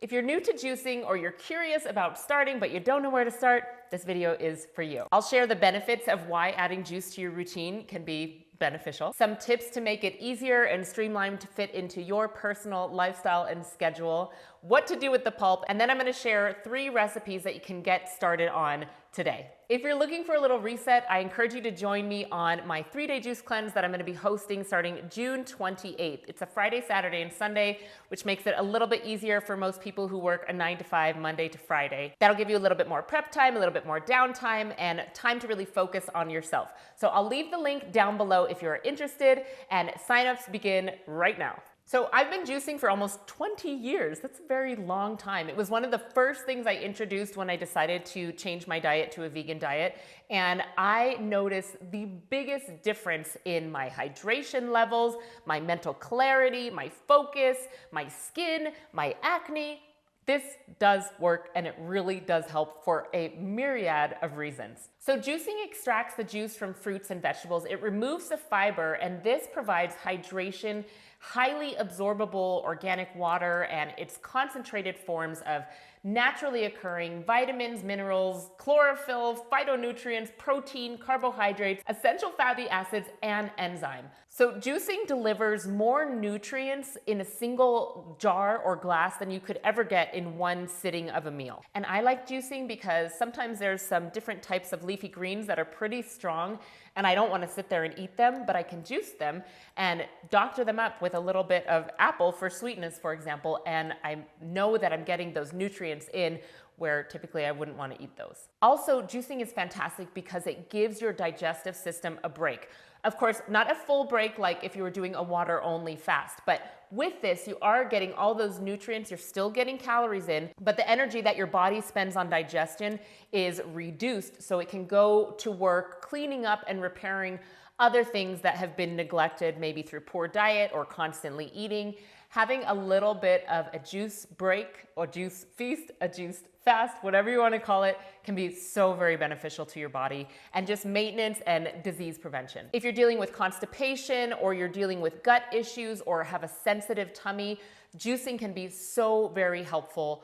If you're new to juicing or you're curious about starting but you don't know where to start, this video is for you. I'll share the benefits of why adding juice to your routine can be beneficial, some tips to make it easier and streamlined to fit into your personal lifestyle and schedule, what to do with the pulp, and then I'm going to share 3 recipes that you can get started on today. If you're looking for a little reset, I encourage you to join me on my 3-day juice cleanse that I'm going to be hosting starting June 28th. It's a Friday, Saturday, and Sunday, which makes it a little bit easier for most people who work a 9 to 5, Monday to Friday. That'll give you a little bit more prep time, a little bit more downtime, and time to really focus on yourself. So I'll leave the link down below if you're interested, and signups begin right now. So I've been juicing for almost 20 years. That's a very long time. It was one of the first things I introduced when I decided to change my diet to a vegan diet. And I noticed the biggest difference in my hydration levels, my mental clarity, my focus, my skin, my acne. This does work, and it really does help for a myriad of reasons. So juicing extracts the juice from fruits and vegetables. It removes the fiber, and this provides hydration, highly absorbable organic water, and its concentrated forms of naturally occurring vitamins, minerals, chlorophyll, phytonutrients, protein, carbohydrates, essential fatty acids, and enzyme. So juicing delivers more nutrients in a single jar or glass than you could ever get in one sitting of a meal. And I like juicing because sometimes there's some different types of leafy greens that are pretty strong, and I don't want to sit there and eat them, but I can juice them and doctor them up with a little bit of apple for sweetness, for example, and I know that I'm getting those nutrients in where typically I wouldn't want to eat those. Also, juicing is fantastic because it gives your digestive system a break. Of course, not a full break like if you were doing a water-only fast, but with this, you are getting all those nutrients, you're still getting calories in, but the energy that your body spends on digestion is reduced so it can go to work cleaning up and repairing other things that have been neglected, maybe through poor diet or constantly eating. Having a little bit of a juice break or juice feast, a juice fast, whatever you want to call it, can be so very beneficial to your body and just maintenance and disease prevention. If you're dealing with constipation or you're dealing with gut issues or have a sensitive tummy, juicing can be so very helpful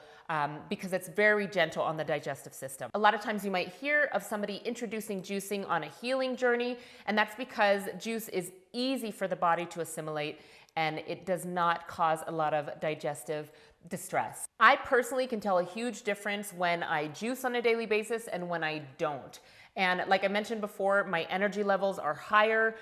because it's very gentle on the digestive system. A lot of times you might hear of somebody introducing juicing on a healing journey, and that's because juice is easy for the body to assimilate and it does not cause a lot of digestive distress. I personally can tell a huge difference when I juice on a daily basis and when I don't. And like I mentioned before, my energy levels are higher.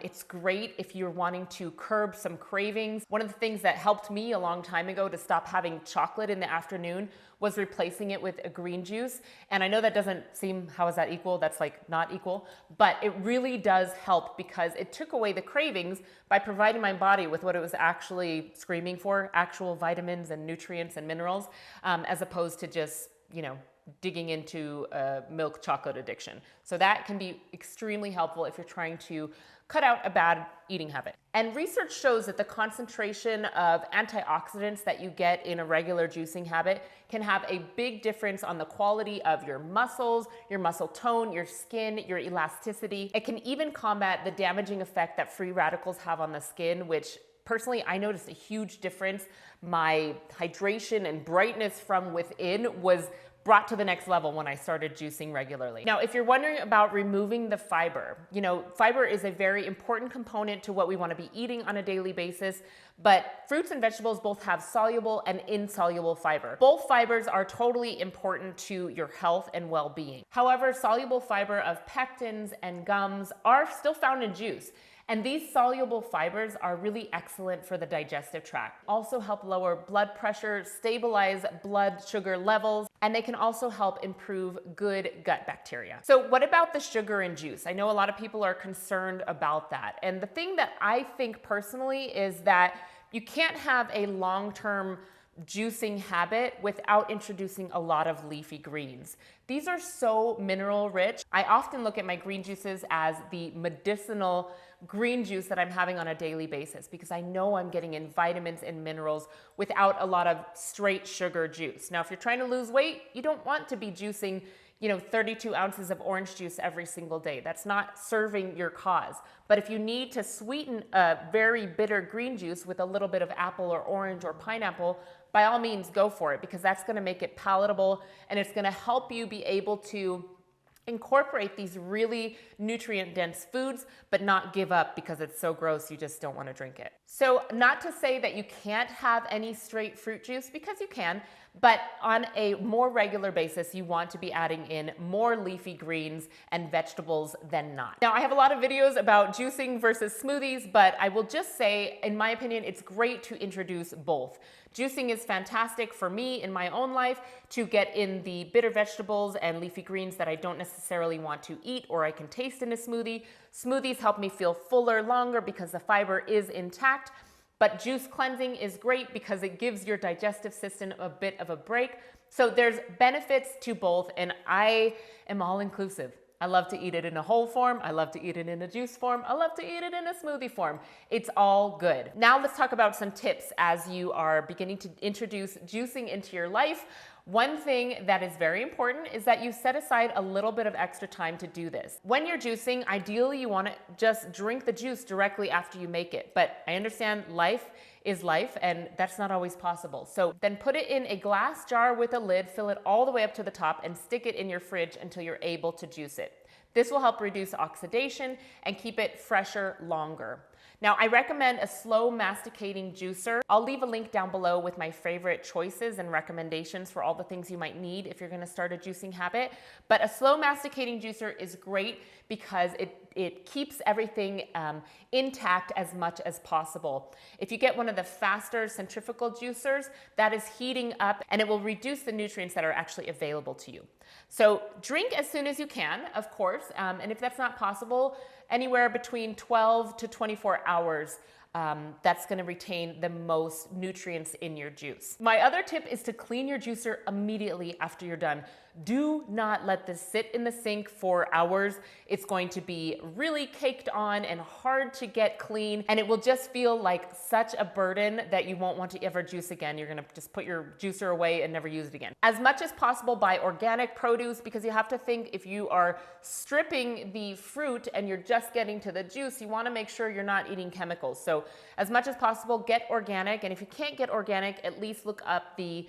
It's great if you're wanting to curb some cravings. One of the things that helped me a long time ago to stop having chocolate in the afternoon was replacing it with a green juice. And I know that doesn't seem, how is that equal? That's like not equal, but it really does help because it took away the cravings by providing my body with what it was actually screaming for, actual vitamins and nutrients and minerals, as opposed to just, digging into a milk chocolate addiction. So that can be extremely helpful if you're trying to cut out a bad eating habit. And research shows that the concentration of antioxidants that you get in a regular juicing habit can have a big difference on the quality of your muscles, your muscle tone, your skin, your elasticity. It can even combat the damaging effect that free radicals have on the skin, which personally, I noticed a huge difference. My hydration and brightness from within was brought to the next level when I started juicing regularly. Now, if you're wondering about removing the fiber, fiber is a very important component to what we want to be eating on a daily basis, but fruits and vegetables both have soluble and insoluble fiber. Both fibers are totally important to your health and well-being. However, soluble fiber of pectins and gums are still found in juice. And these soluble fibers are really excellent for the digestive tract. Also help lower blood pressure, stabilize blood sugar levels, and they can also help improve good gut bacteria. So what about the sugar in juice? I know a lot of people are concerned about that. And the thing that I think personally is that you can't have a long-term juicing habit without introducing a lot of leafy greens. These are so mineral rich. I often look at my green juices as the medicinal green juice that I'm having on a daily basis because I know I'm getting in vitamins and minerals without a lot of straight sugar juice. Now, if you're trying to lose weight, you don't want to be juicing 32 ounces of orange juice every single day. That's not serving your cause. But if you need to sweeten a very bitter green juice with a little bit of apple or orange or pineapple, by all means go for it, because that's going to make it palatable and it's going to help you be able to incorporate these really nutrient-dense foods, but not give up because it's so gross you just don't want to drink it. So not to say that you can't have any straight fruit juice, because you can, but on a more regular basis, you want to be adding in more leafy greens and vegetables than not. Now, I have a lot of videos about juicing versus smoothies, but I will just say, in my opinion, it's great to introduce both. Juicing is fantastic for me in my own life to get in the bitter vegetables and leafy greens that I don't necessarily want to eat or I can taste in a smoothie. Smoothies help me feel fuller longer because the fiber is intact. But juice cleansing is great because it gives your digestive system a bit of a break. So there's benefits to both, and I am all inclusive. I love to eat it in a whole form. I love to eat it in a juice form. I love to eat it in a smoothie form. It's all good. Now let's talk about some tips as you are beginning to introduce juicing into your life. One thing that is very important is that you set aside a little bit of extra time to do this. When you're juicing, ideally you want to just drink the juice directly after you make it. But I understand life is life and that's not always possible. So then put it in a glass jar with a lid, fill it all the way up to the top and stick it in your fridge until you're able to juice it. This will help reduce oxidation and keep it fresher longer. Now, I recommend a slow masticating juicer. I'll leave a link down below with my favorite choices and recommendations for all the things you might need if you're gonna start a juicing habit. But a slow masticating juicer is great because it keeps everything intact as much as possible. If you get one of the faster centrifugal juicers, that is heating up and it will reduce the nutrients that are actually available to you. So drink as soon as you can, of course, and if that's not possible, anywhere between 12 to 24 hours, that's gonna retain the most nutrients in your juice. My other tip is to clean your juicer immediately after you're done. Do not let this sit in the sink for hours. It's going to be really caked on and hard to get clean, and it will just feel like such a burden that you won't want to ever juice again. You're gonna just put your juicer away and never use it again. As much as possible, buy organic produce, because you have to think if you are stripping the fruit and you're just getting to the juice, you wanna make sure you're not eating chemicals. So as much as possible, get organic, and if you can't get organic, at least look up the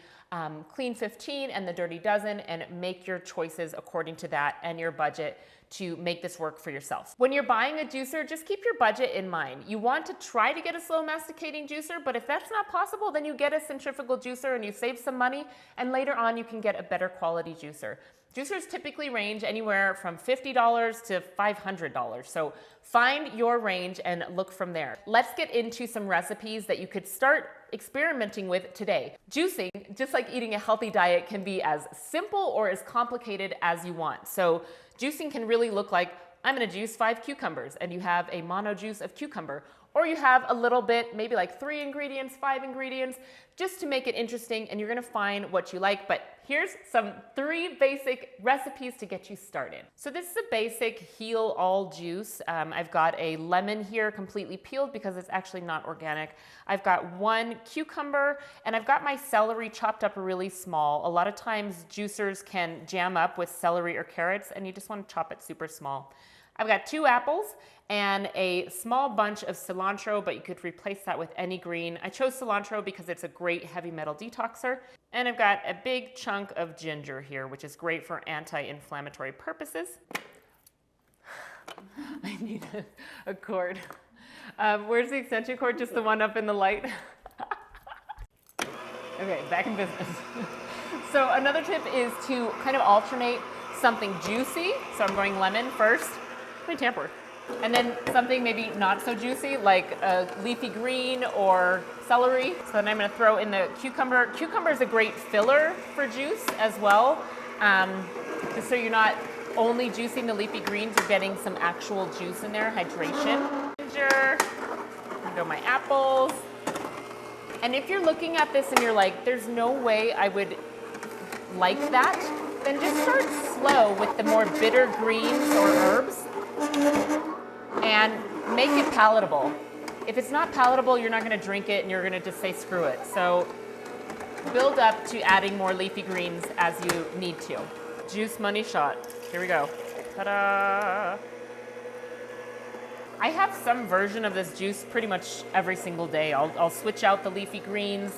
Clean 15 and the Dirty Dozen and make your choices according to that and your budget to make this work for yourself. When you're buying a juicer, just keep your budget in mind. You want to try to get a slow masticating juicer, but if that's not possible, then you get a centrifugal juicer and you save some money, and later on you can get a better quality juicer. Juicers typically range anywhere from $50 to $500. So find your range and look from there. Let's get into some recipes that you could start experimenting with today. Juicing, just like eating a healthy diet, can be as simple or as complicated as you want. So juicing can really look like, I'm gonna juice 5 cucumbers, and you have a mono juice of cucumber. Or you have a little bit, maybe like 3 ingredients, 5 ingredients, just to make it interesting, and you're gonna find what you like. But here's some 3 basic recipes to get you started. So this is a basic heal all juice. I've got a lemon here completely peeled because it's actually not organic. I've got 1 cucumber, and I've got my celery chopped up really small. A lot of times juicers can jam up with celery or carrots, and you just wanna chop it super small. I've got 2 apples and a small bunch of cilantro, but you could replace that with any green. I chose cilantro because it's a great heavy metal detoxer. And I've got a big chunk of ginger here, which is great for anti-inflammatory purposes. I need a cord. Where's the extension cord? Just the one up in the light? Okay, back in business. So another tip is to kind of alternate something juicy. So I'm going lemon first. My tamper. And then something maybe not so juicy, like a leafy green or celery. So then I'm gonna throw in the cucumber. Cucumber is a great filler for juice as well. Just so you're not only juicing the leafy greens, you're getting some actual juice in there, hydration. Ginger, go my apples. And if you're looking at this and you're like, there's no way I would like that, then just start slow with the more bitter greens or herbs and make it palatable. If it's not palatable, you're not gonna drink it and you're gonna just say screw it. So build up to adding more leafy greens as you need to. Juice money shot. Here we go. Ta-da! I have some version of this juice pretty much every single day. I'll switch out the leafy greens.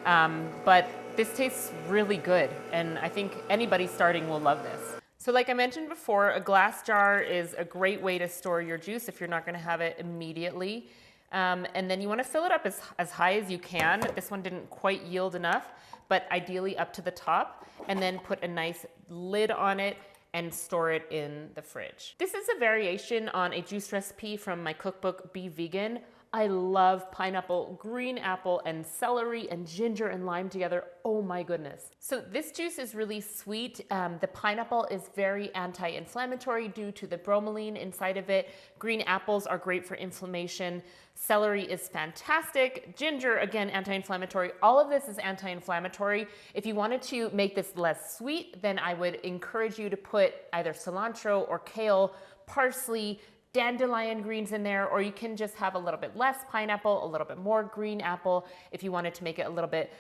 But this tastes really good, and I think anybody starting will love this. So like I mentioned before, a glass jar is a great way to store your juice if you're not gonna have it immediately. And then you wanna fill it up as high as you can. This one didn't quite yield enough, but ideally up to the top, and then put a nice lid on it and store it in the fridge. This is a variation on a juice recipe from my cookbook, Be Vegan. I love pineapple, green apple, and celery and ginger and lime together. Oh my goodness. So this juice is really sweet. The pineapple is very anti-inflammatory due to the bromelain inside of it. Green apples are great for inflammation. Celery is fantastic. Ginger, again, anti-inflammatory. All of this is anti-inflammatory. If you wanted to make this less sweet, then I would encourage you to put either cilantro or kale, parsley, dandelion greens in there, or you can just have a little bit less pineapple, a little bit more green apple if you wanted to make it a little bit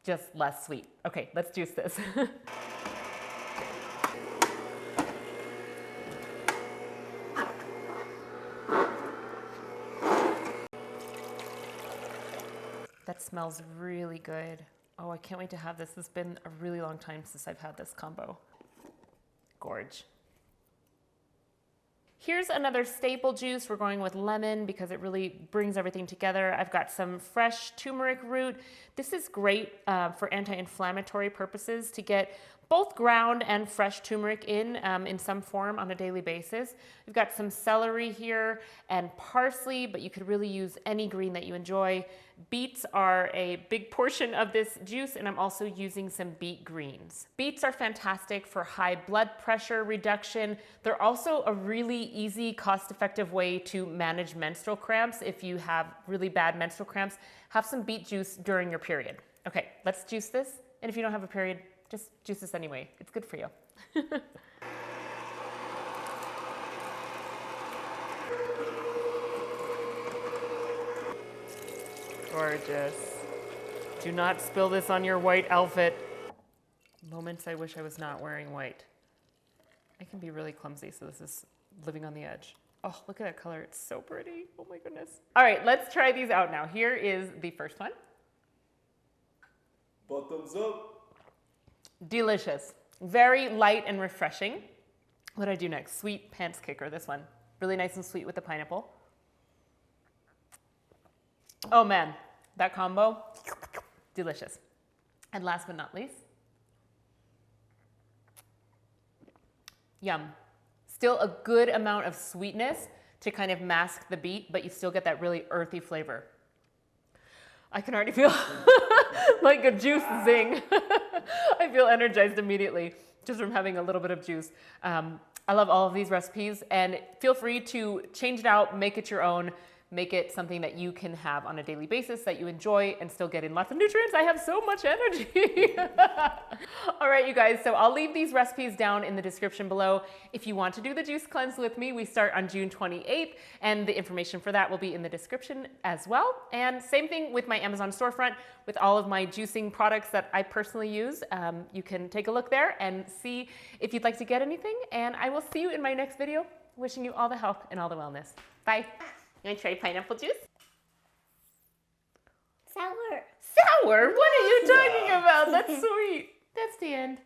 just less sweet. Okay, let's juice this. That smells really good. Oh, I can't wait to have this. It's been a really long time since I've had this combo. Gorge. Here's another staple juice. We're going with lemon because it really brings everything together. I've got some fresh turmeric root. This is great for anti-inflammatory purposes to get both ground and fresh turmeric in some form on a daily basis. We've got some celery here and parsley, but you could really use any green that you enjoy. Beets are a big portion of this juice, and I'm also using some beet greens. Beets are fantastic for high blood pressure reduction. They're also a really easy, cost-effective way to manage menstrual cramps. If you have really bad menstrual cramps, have some beet juice during your period. Okay, let's juice this. And if you don't have a period, just juice this anyway. It's good for you. Gorgeous. Do not spill this on your white outfit. Moments I wish I was not wearing white. I can be really clumsy, so this is living on the edge. Oh, look at that color. It's so pretty. Oh my goodness. All right, let's try these out now. Here is the first one. Bottoms up. Delicious. Very light and refreshing. What do I do next? Sweet pants kicker, this one. Really nice and sweet with the pineapple. Oh man, that combo, delicious. And last but not least, yum. Still a good amount of sweetness to kind of mask the beet, but you still get that really earthy flavor. I can already feel like a juice zing. I feel energized immediately just from having a little bit of juice. I love all of these recipes, and feel free to change it out, make it your own. Make it something that you can have on a daily basis that you enjoy and still get in lots of nutrients. I have so much energy. All right, you guys, so I'll leave these recipes down in the description below. If you want to do the juice cleanse with me, we start on June 28th, and the information for that will be in the description as well. And same thing with my Amazon storefront with all of my juicing products that I personally use. You can take a look there and see if you'd like to get anything, and I will see you in my next video. Wishing you all the health and all the wellness. Bye. You want to try pineapple juice? Sour. Sour? What are you talking about? That's sweet. That's the end.